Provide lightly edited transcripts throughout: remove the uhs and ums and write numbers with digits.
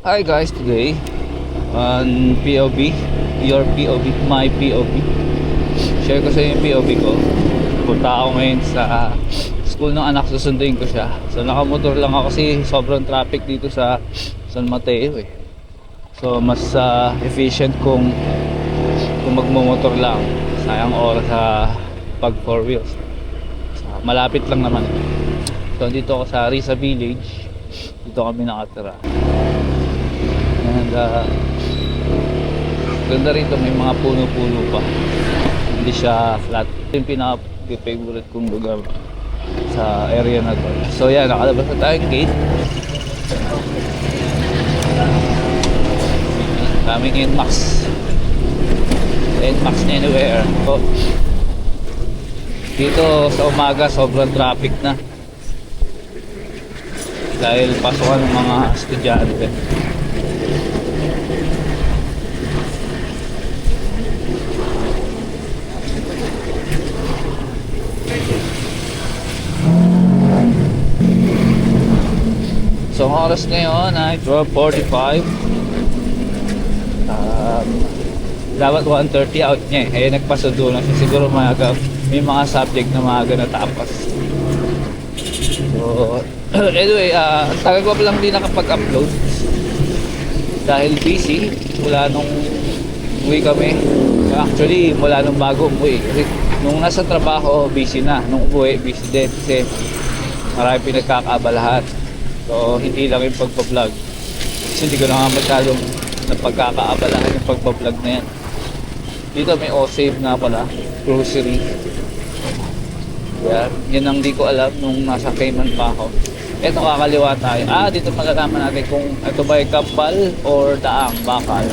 Hi guys, today on POV, your POV, my POV. Share ko sa inyo yung POV ko. Punta ako ngayon sa school ng anak, susunduin ko siya. So nakamotor lang ako kasi sobrang traffic dito sa San Mateo eh. So mas efficient kung magmumotor lang. Sayang oras sa pag 4 wheels. So, malapit lang naman. So dito ako sa Risa Village. Dito kami nakatira. And ganda rito, may mga puno-puno pa, hindi siya flat. Yung pinaka-favorite kong lugar sa area na to. So yan, nakalabas na tayong gate. Daming NMAX anywhere. So, dito sa umaga sobrang traffic na dahil pasukan ng mga estudyante. So ang oras ngayon ay 12:45. Dapat 1:30 out niya eh. Kaya nagpasundo na siya. Siguro may mga subject na maaga natapos. So anyway, tagal ko pa lang din nakapag-upload dahil busy mula nung uwi kami. Actually mula nung bago umuwi. Kasi nung nasa trabaho busy na, nung umuwi busy din kasi marami pinagkakaabalahan. So hindi lang yung pagpa-vlog kasi hindi ko na nga masyadong napagkakaabalahan yung pagpa-vlog na yan. Dito may O-Save na pala, grocery. Yan ang di ko alam nung nasa Cayman pa ako. Eto, kakaliwa tayo. Dito malalaman natin kung ito ba ay Kapal or Daang Bakal.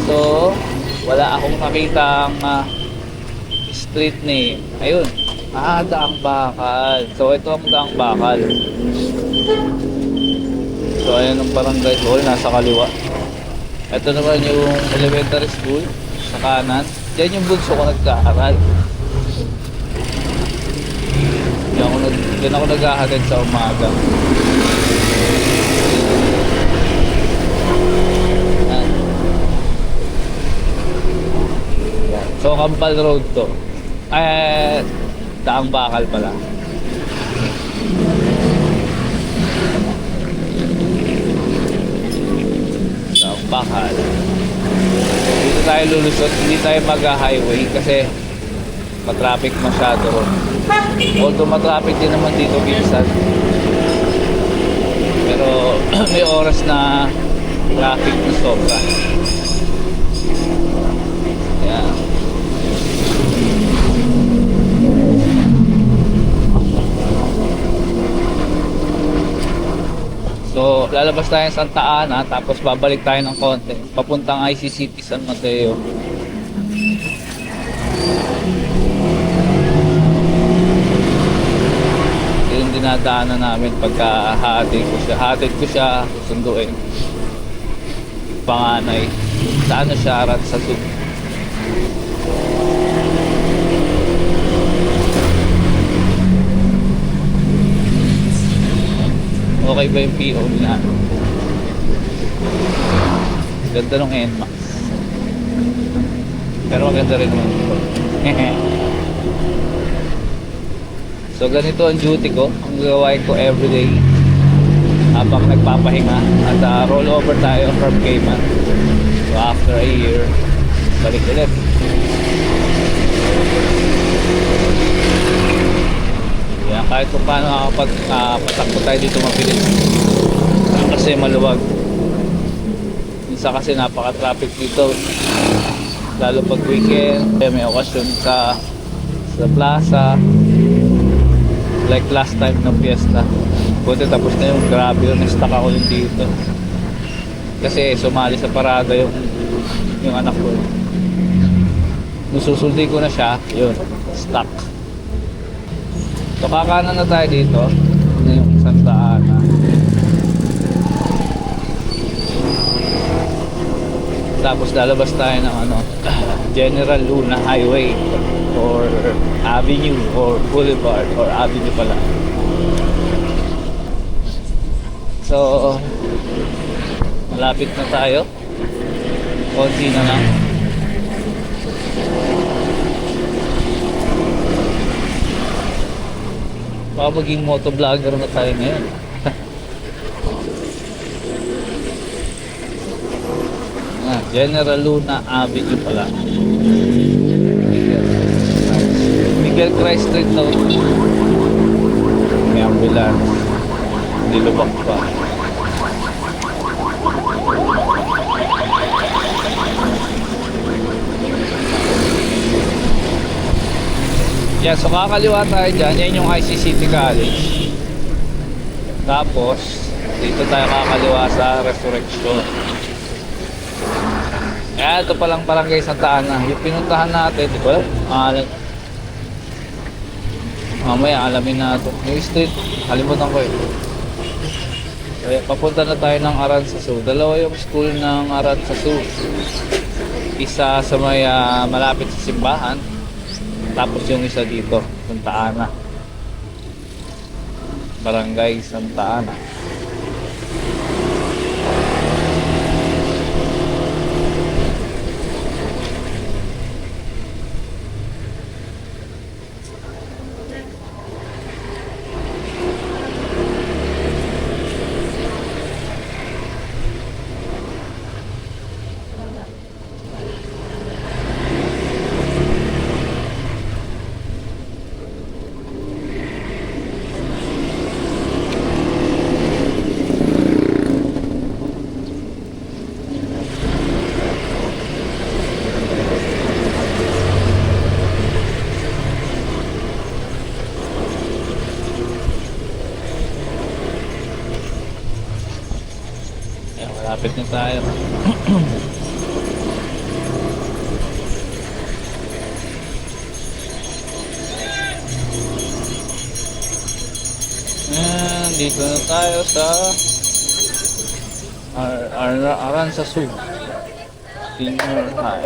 So wala akong nakitang street name. Ayun, Daang Bakal. So ito ang Daang Bakal. So ayan ang barangay hall, nasa kaliwa. Ito naman yung elementary school sa kanan. Diyan yung bunso ko nagkaaral. Diyan ako naghahatid sa umaga. So Kampal Road to. Daang Bakal pala. Daang Bakal. Dito tayo lulusot, hindi tayo mag-highway kasi matraffic masyado ron. Although matraffic din naman dito minsan, pero may oras na traffic na sobra. Ayan. So, lalabas tayo sa Santa Ana, tapos babalik tayo ng konti papuntang ICCT San Mateo. Ito yung dinadaanan namin pagka hatid ko siya sunduin. Panganay. Sa ano siya, Arat sa Sud. Okay ba yung PO na? Ganda ng NMAX. Pero maganda rin naman ito. So ganito ang duty ko. Ang gawain ko everyday habang nagpapahinga. At roll over tayo from Cayman. So after a year, balik ulit. Yan, kahit kung paano patakbo tayo dito mabilis kasi maluwag. Minsan kasi napaka-traffic dito, lalo pag weekend. May okasyon sa plaza, like last time ng fiesta. Buti tapos na yung grabe yun, na-stuck ako yung dito kasi sumali sa parada yung anak ko. Nususuldi ko na siya, yun, stuck. So kakanan na tayo dito. Ito yung Santa Ana. Tapos lalabas tayo ng General Luna Highway or Avenue or Boulevard or Avenue pala. So, malapit na tayo. Konti na lang. Baka maging motovlogger na tayo ngayon. General Luna Avenue pala. Miguel Christ Street daw. May ambulance. Nilubak pa. Yan, so kakaliwa tayo dyan. Yan yung ICCT College. Tapos, dito tayo kakaliwa sa Resurrection. Kaya ito palang barangay Santa Ana. Yung pinuntahan natin, di ba? Mamaya alamin natin. Yung street, kalimutan ko eh. Kaya papunta na tayo ng Aranzazu. Dalawa yung school ng Aranzazu. Isa sa may malapit sa simbahan. Tapos yung isa dito, Santa Ana. Barangay Santa Ana. Malapit na tayo. And dito na tayo sa Aranzazu Senior High.